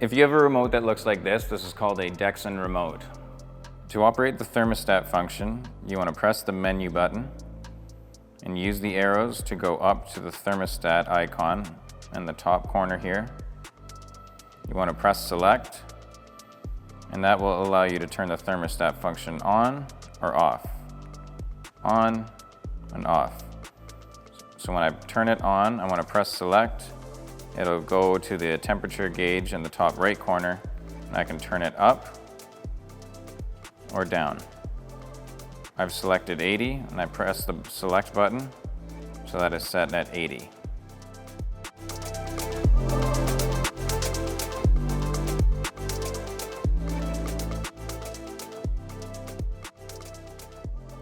If you have a remote that looks like this is called a Dexen remote. To operate the thermostat function, you want to press the menu button and use the arrows to go up to the thermostat icon in the top corner here. You want to press select, and that will allow you to turn the thermostat function on or off. On and off. So when I turn it on, I want to press select. It'll go to the temperature gauge in the top right corner, and I can turn it up or down. I've selected 80, and I press the select button, so that is set at 80.